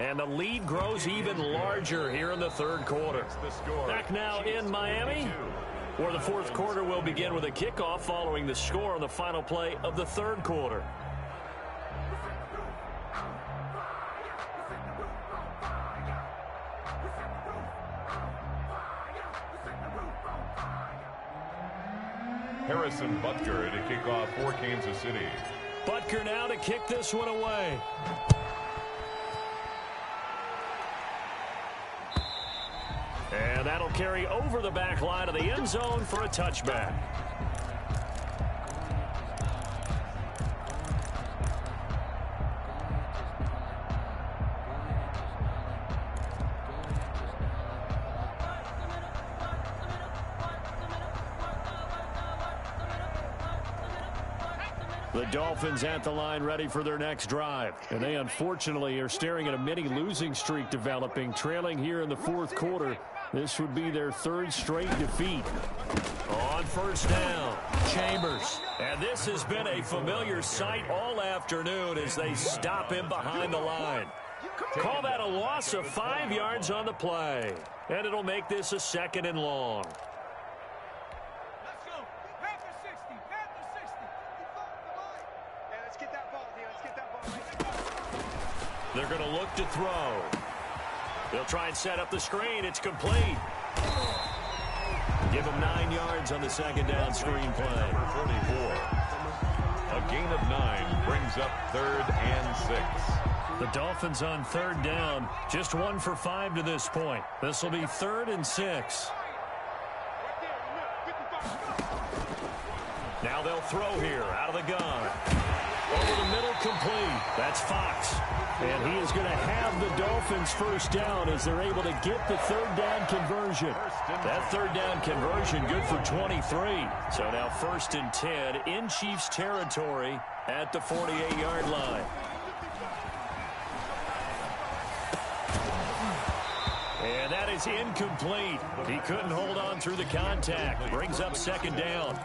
And the lead grows even larger here in the third quarter. Back now in Miami, where the fourth quarter will begin with a kickoff following the score on the final play of the third quarter. Harrison Butker to kick off for Kansas City. Butker now to kick this one away. And that'll carry over the back line of the end zone for a touchback. The Dolphins at the line ready for their next drive. And they unfortunately are staring at a mini losing streak developing, trailing here in the fourth quarter. This would be their third straight defeat. On first down, Chambers. And this has been a familiar sight all afternoon as they stop him behind the line. Call that a loss of 5 yards on the play. And it'll make this a second and long. They're going to look to throw. They'll try and set up the screen. It's complete. Give them 9 yards on the second down screen play. 44. A gain of 9 brings up 3rd and 6. The Dolphins on third down. Just 1 for 5 to this point. This will be 3rd and 6. Now they'll throw here out of the gun. Over the middle, complete. That's Fox. And he is going to have the Dolphins first down as they're able to get the third down conversion. That third down conversion good for 23. So now 1st and 10 in Chiefs territory at the 48-yard line. And that is incomplete. He couldn't hold on through the contact. Brings up 2nd down.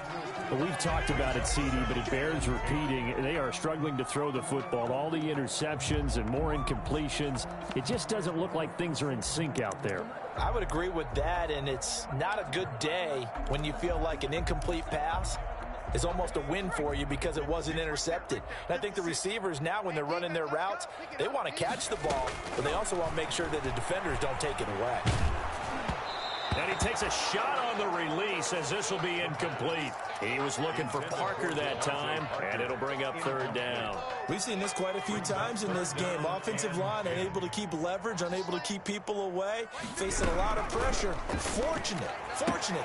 Well, we've talked about it, CD, but it bears repeating. They are struggling to throw the football. All the interceptions and more incompletions. It just doesn't look like things are in sync out there. I would agree with that, and it's not a good day when you feel like an incomplete pass is almost a win for you because it wasn't intercepted. And I think the receivers now, when they're running their routes, they want to catch the ball, but they also want to make sure that the defenders don't take it away. And he takes a shot on the release as this will be incomplete. He was looking for Parker that time, and it'll bring up third down. We've seen this quite a few times in this game. Offensive line unable to keep leverage, unable to keep people away, facing a lot of pressure. Fortunate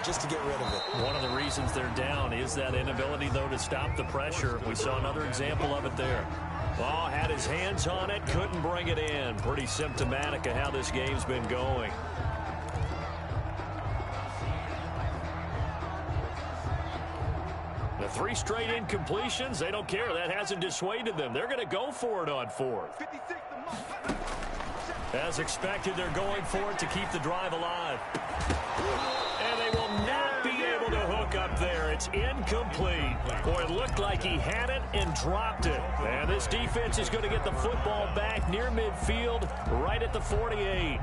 just to get rid of it. One of the reasons they're down is that inability, though, to stop the pressure. We saw another example of it there. Ball had his hands on it, couldn't bring it in. Pretty symptomatic of how this game's been going. The 3 straight incompletions, they don't care. That hasn't dissuaded them. They're going to go for it on 4th. As expected, they're going for it to keep the drive alive. And they will not be able to hook up there. It's incomplete. Boy, it looked like he had it and dropped it. And this defense is going to get the football back near midfield, right at the 48.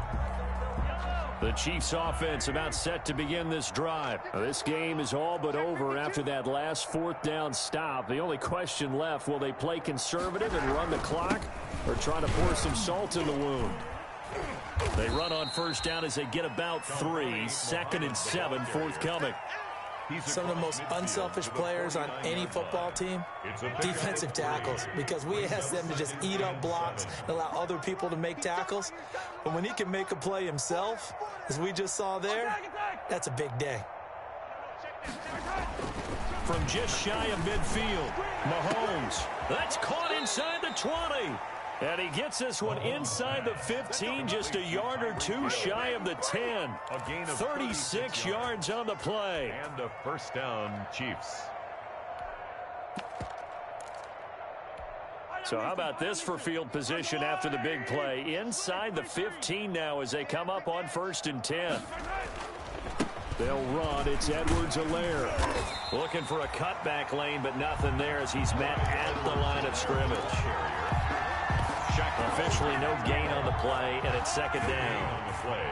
The Chiefs offense about set to begin this drive. Now, this game is all but over after that last 4th down stop. The only question left, will they play conservative and run the clock or try to pour some salt in the wound? They run on 1st down as they get about 3. 2nd and 7 forthcoming. Some of the most unselfish players on any football team, defensive tackles, because we ask them to just eat up blocks and allow other people to make tackles. But when he can make a play himself, as we just saw there, that's a big day. From just shy of midfield, Mahomes. That's caught inside the 20. And he gets this one inside the 15, just a yard or 2 shy of the 10. 36 yards on the play. And a 1st down, Chiefs. So how about this for field position after the big play? Inside the 15 now as they come up on 1st and 10. They'll run. It's Edwards-Helaire. Looking for a cutback lane, but nothing there as he's met at the line of scrimmage. Officially no gain on the play, and it's 2nd down. On the play,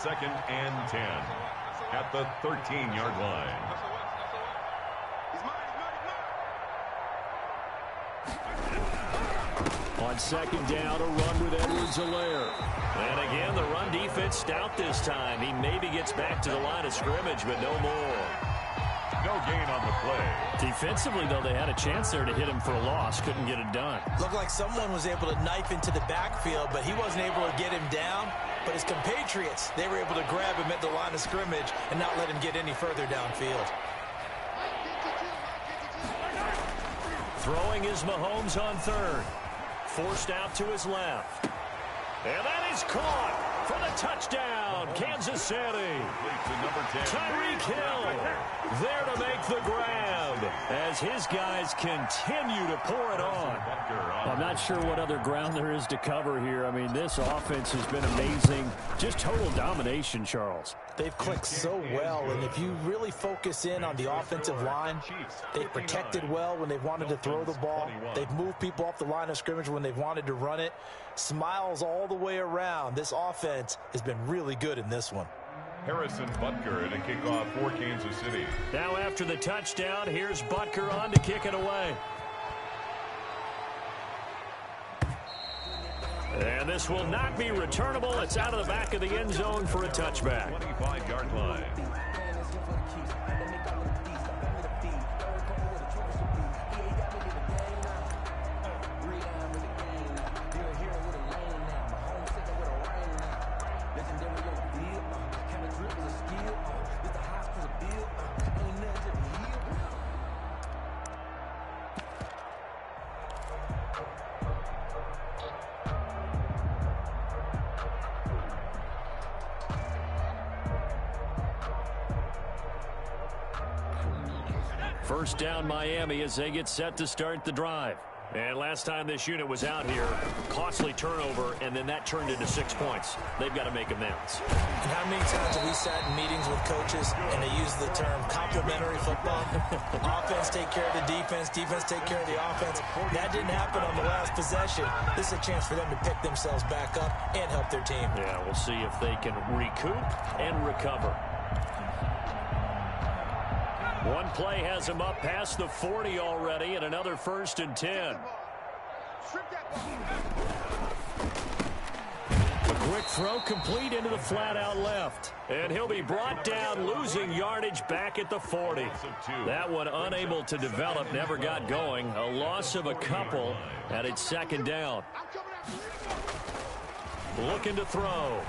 2nd and 10 at the 13-yard line. On 2nd down, a run with Edwards-Helaire. And again, the run defense stout this time. He maybe gets back to the line of scrimmage, but no more. No gain on the play. Defensively, though, they had a chance there to hit him for a loss. Couldn't get it done. Looked like someone was able to knife into the backfield, but he wasn't able to get him down. But his compatriots, they were able to grab him at the line of scrimmage and not let him get any further downfield. Throwing is Mahomes on 3rd. Forced out to his left. And that is caught for the touchdown, Kansas City. Tyreek Hill there to make the grab as his guys continue to pour it on. I'm not sure what other ground there is to cover here. I mean, this offense has been amazing. Just total domination, Charles. They've clicked so well, and if you really focus in on the offensive line, they've protected well when they've wanted to throw the ball. They've moved people off the line of scrimmage when they've wanted to run it. Smiles all the way around. This offense has been really good in this one. Harrison Butker to kick off for Kansas City. Now after the touchdown, here's Butker on to kick it away. And this will not be returnable. It's out of the back of the end zone for a touchback. 25-yard line. First down Miami as they get set to start the drive. And last time this unit was out here, costly turnover, and then that turned into 6 points. They've got to make amends. And how many times have we sat in meetings with coaches and they use the term complementary football? Offense take care of the defense, defense take care of the offense. That didn't happen on the last possession. This is a chance for them to pick themselves back up and help their team. Yeah, we'll see if they can recoup and recover. One play has him up past the 40 already, and another 1st and 10. Quick throw complete into the flat out left. And he'll be brought down, losing yardage back at the 40. That one unable to develop, never got going. A loss of a couple, and it's second down. Looking to throw.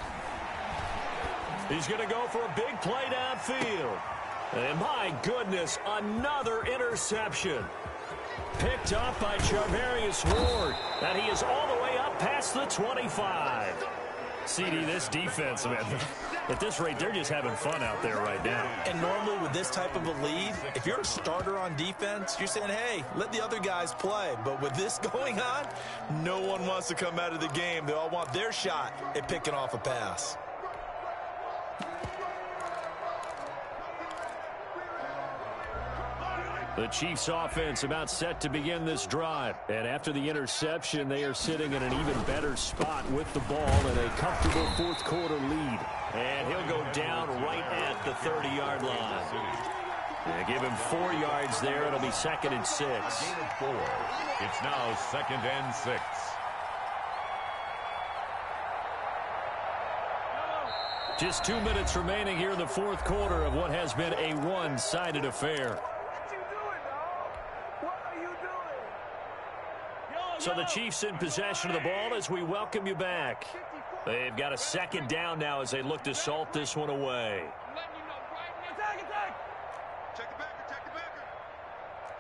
He's going to go for a big play downfield. And my goodness, another interception. Picked up by Charvarius Ward. And he is all the way up past the 25. CD, this defense, man, at this rate, they're just having fun out there right now. And normally with this type of a lead, if you're a starter on defense, you're saying, hey, let the other guys play. But with this going on, no one wants to come out of the game. They all want their shot at picking off a pass. The Chiefs offense about set to begin this drive. And after the interception, they are sitting in an even better spot with the ball and a comfortable fourth quarter lead. And he'll go down right at the 30-yard line. Yeah, give him 4 yards there. It'll be second and 6. It's now second and 6. Just 2 minutes remaining here in the fourth quarter of what has been a one-sided affair. So the Chiefs in possession of the ball as we welcome you back. They've got a second down now as they look to salt this one away. Check the backer, check the backer.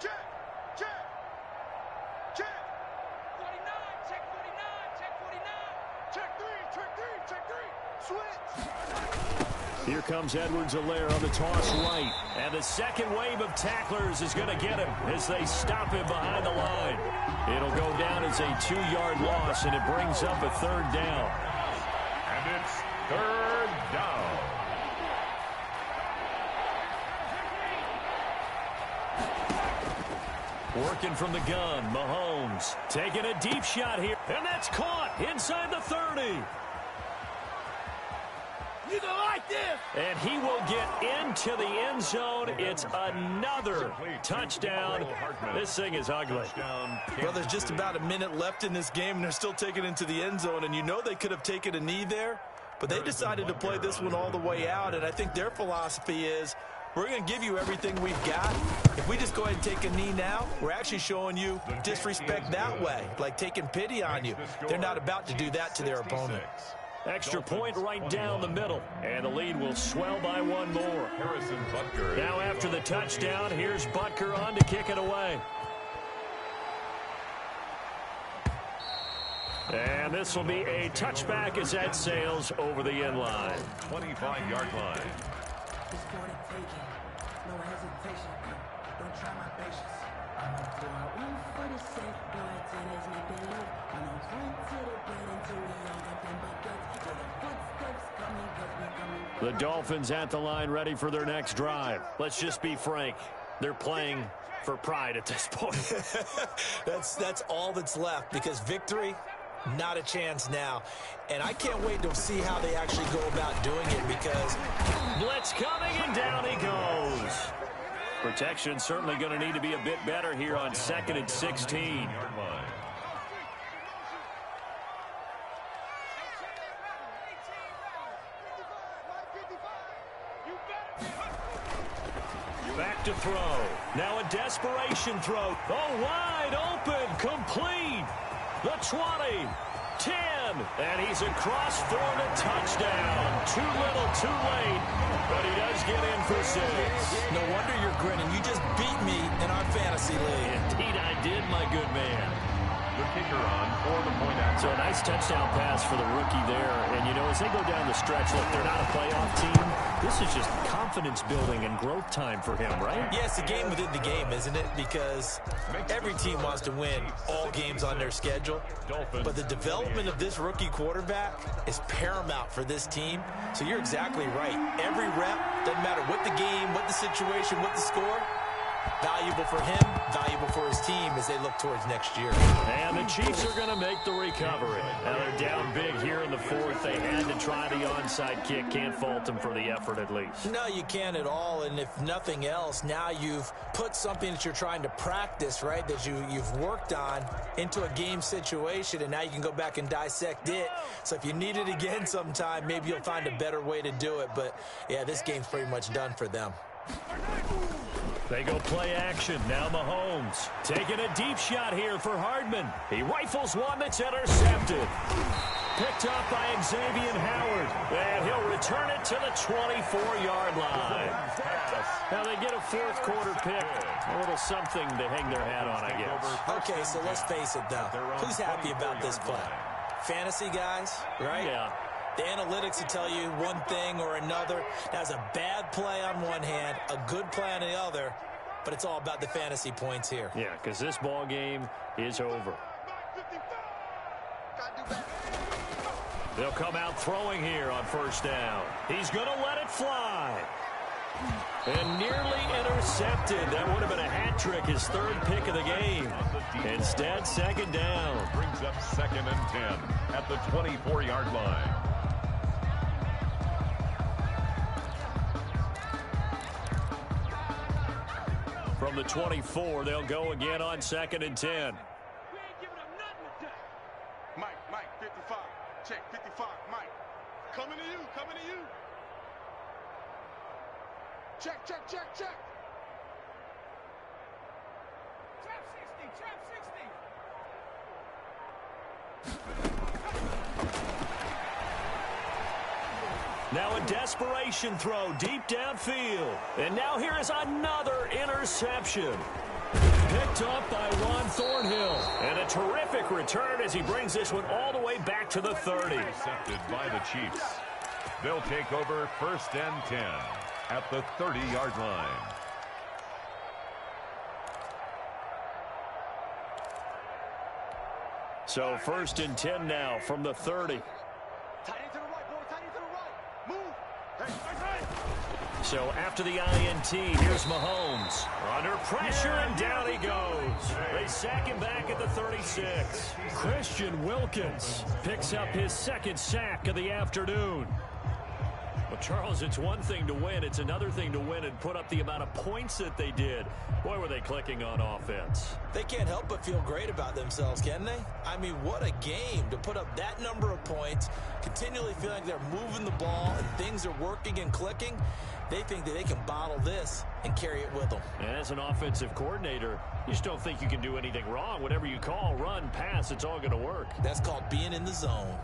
Check, check, check. 49, check 49, check 49. Check 3, check 3, check 3. Switch. Here comes Edwards-Helaire on the toss right. And the second wave of tacklers is going to get him as they stop him behind the line. It'll go down as a 2-yard loss, and it brings up a third down. And it's third down. Working from the gun, Mahomes taking a deep shot here. And that's caught inside the 30. You don't like this. And he will get into the end zone. It's another touchdown. This thing is ugly. Well, there's just about a minute left in this game, and they're still taking it into the end zone. And you know they could have taken a knee there, but they decided to play this one all the way out. And I think their philosophy is, we're going to give you everything we've got. If we just go ahead and take a knee now, we're actually showing you disrespect that way, like taking pity on you. They're not about to do that to their opponent. Extra point right down the middle, and the lead will swell by one more. Harrison Butker. Now after the touchdown, here's Butker on to kick it away. And this will be a touchback as that sails over the end line. 25-yard line. No hesitation. Don't try my patience. I'm gonna pour out one for the safe boy till there's nothing left. I'm gonna run to the bread until we all got them buckets. Till the footsteps coming, 'cause we coming. The Dolphins at the line ready for their next drive. Let's just be frank. They're playing for pride at this point. That's all that's left, because victory, not a chance now. And I can't wait to see how they actually go about doing it, because blitz coming, and down he goes. Protection certainly going to need to be a bit better here on second and 16. Back to throw. Now a desperation throw. Oh, wide open, complete. The 20, 10, and he's across for the touchdown. Too little, too late, but he does get in for 6. no wonder you're grinning. You just beat me in our fantasy league. Indeed I did, my good man. The kicker on for the point after. So a nice touchdown pass for the rookie there. And, you know, as they go down the stretch, look, they're not a playoff team. This is just confidence building and growth time for him, right? Yeah, it's a game within the game, isn't it? Because every team wants to win all games on their schedule. But the development of this rookie quarterback is paramount for this team. So you're exactly right. Every rep, doesn't matter what the game, what the situation, what the score, Valuable for him, valuable for his team as they look towards next year. And the Chiefs are going to make the recovery. Now they're down big here in the fourth. They had to try the onside kick. Can't fault them for the effort at least. No, you can't at all. And if nothing else, now you've put something that you're trying to practice, right, that you've worked on into a game situation, and now you can go back and dissect it. So if you need it again sometime, maybe you'll find a better way to do it. But, yeah, this game's pretty much done for them. They go play action. Now Mahomes taking a deep shot here for Hardman. He rifles one that's intercepted. Picked up by Xavier Howard. And he'll return it to the 24-yard line. Now they get a fourth quarter pick. A little something to hang their hat on, I guess. Okay, so let's face it, though. Who's happy about this play? Fantasy guys, right? Yeah. The analytics will tell you one thing or another. That's a bad play on one hand, a good play on the other, but it's all about the fantasy points here. Yeah, because this ball game is over. They'll come out throwing here on first down. He's going to let it fly. And nearly intercepted. That would have been a hat trick, his third pick of the game. Instead, second down. Brings up 2nd and 10 at the 24-yard line. From the 24, they'll go again on 2nd and 10. We ain't giving up nothing today. Mike, 55. Check, 55, Mike. Coming to you. Check. Trap 60. Now a desperation throw deep downfield. And now here is another interception. Picked up by Juan Thornhill. And a terrific return as he brings this one all the way back to the 30. Intercepted by the Chiefs. They'll take over 1st and 10 at the 30-yard line. So 1st and 10 now from the 30. So after the INT, here's Mahomes. Under pressure, and down he goes. They sack him back at the 36. Christian Wilkins picks up his 2nd sack of the afternoon. Well, Charles, it's one thing to win. It's another thing to win and put up the amount of points that they did. Boy, were they clicking on offense. They can't help but feel great about themselves, can they? I mean, what a game to put up that number of points, continually feeling like they're moving the ball and things are working and clicking. They think that they can bottle this and carry it with them. And as an offensive coordinator, you just don't think you can do anything wrong. Whatever you call, run, pass, it's all going to work. That's called being in the zone.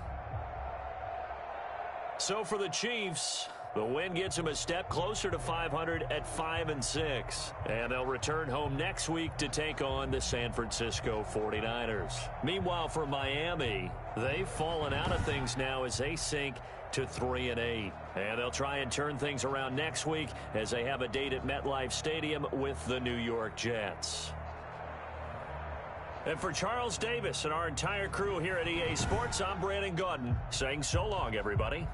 So for the Chiefs, the win gets them a step closer to 500 at 5-6. And they'll return home next week to take on the San Francisco 49ers. Meanwhile, for Miami, they've fallen out of things now as they sink to 3-8. And they'll try and turn things around next week as they have a date at MetLife Stadium with the New York Jets. And for Charles Davis and our entire crew here at EA Sports, I'm Brandon Gaudin saying so long, everybody.